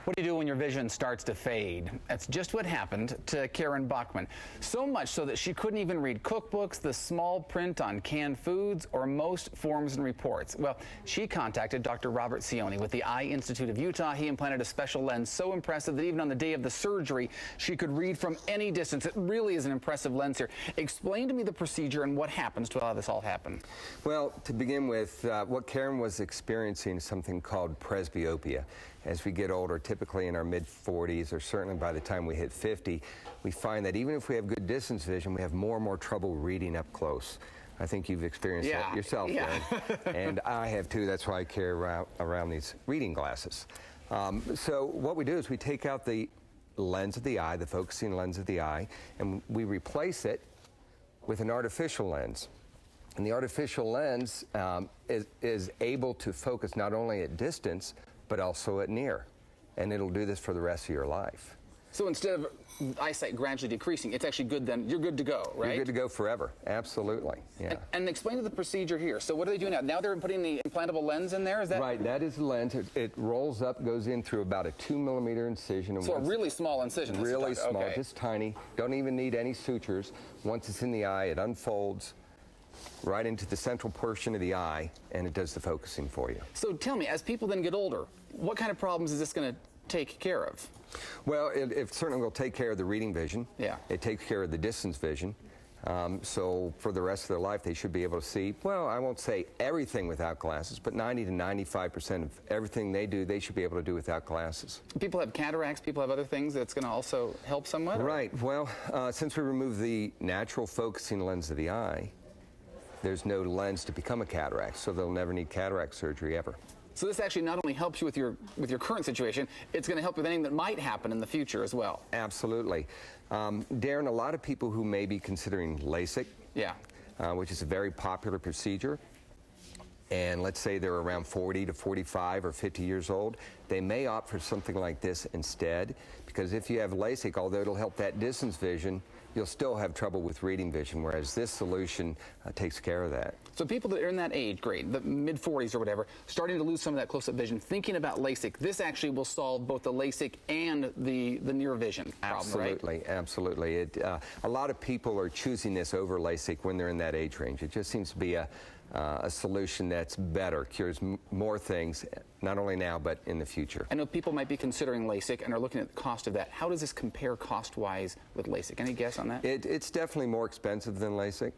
What do you do when your vision starts to fade? That's just what happened to Karen Bachman. So much so that she couldn't even read cookbooks, the small print on canned foods, or most forms and reports. Well, she contacted Dr. Robert Cioni with the Eye Institute of Utah. He implanted a special lens so impressive that even on the day of the surgery, she could read from any distance. It really is an impressive lens here. Explain to me the procedure and what happens to allow this all happen. Well, to begin with, what Karen was experiencing is something called presbyopia. As we get older, typically in our mid-40s, or certainly by the time we hit 50, we find that even if we have good distance vision, we have more and more trouble reading up close. I think you've experienced that yourself, Aaron. And I have too. That's why I carry around these reading glasses. So what we do is we take out the lens of the eye, the focusing lens of the eye, and we replace it with an artificial lens. And the artificial lens is able to focus not only at distance, but also at near. And it'll do this for the rest of your life. So instead of eyesight gradually decreasing, it's actually good then, you're good to go, right? You're good to go forever, absolutely, yeah. And explain to the procedure here. So what are they doing now? Now they're putting the implantable lens in there, is that? Right, that is the lens. It rolls up, goes in through about a 2mm incision. And so a really small incision. Really small, just tiny. Don't even need any sutures. Once it's in the eye, it unfolds right into the central portion of the eye, and it does the focusing for you. So tell me, as people then get older, what kind of problems is this going to take care of? Well, it certainly will take care of the reading vision. Yeah. It takes care of the distance vision. So for the rest of their life, they should be able to see, well, I won't say everything without glasses, but 90 to 95% of everything they do, they should be able to do without glasses. People have cataracts, people have other things that's going to also help somewhat? Right. Well, since we remove the natural focusing lens of the eye, there's no lens to become a cataract, so they'll never need cataract surgery ever. So this actually not only helps you with your current situation, it's going to help with anything that might happen in the future as well. Absolutely. Darren, a lot of people who may be considering LASIK, which is a very popular procedure, and let's say they're around 40 to 45 or 50 years old, they may opt for something like this instead, because if you have LASIK, although it'll help that distance vision, you'll still have trouble with reading vision, whereas this solution takes care of that. So people that are in that age grade, the mid-40s or whatever, starting to lose some of that close-up vision, thinking about LASIK, this actually will solve both the LASIK and the near vision problem, absolutely, right? Absolutely. A lot of people are choosing this over LASIK when they're in that age range. It just seems to be a solution that's better, cures more things, not only now, but in the future. I know people might be considering LASIK and are looking at the cost of that. How does this compare cost-wise with LASIK? Any guess on that? It's definitely more expensive than LASIK,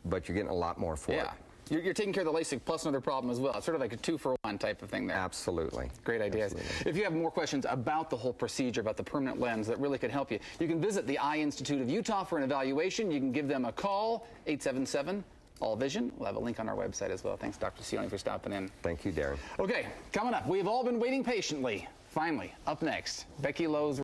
but you're getting a lot more for it. You're taking care of the LASIK plus another problem as well. It's sort of like a 2-for-1 type of thing there. Absolutely. Great ideas. Absolutely. If you have more questions about the whole procedure, about the permanent lens that really could help you, you can visit the Eye Institute of Utah for an evaluation. You can give them a call, 877-ALL-VISION. We'll have a link on our website as well. Thanks, Dr. Cioni, for stopping in. Thank you, Darren. Okay, coming up, we have all been waiting patiently. Finally, up next, Becky Lowe's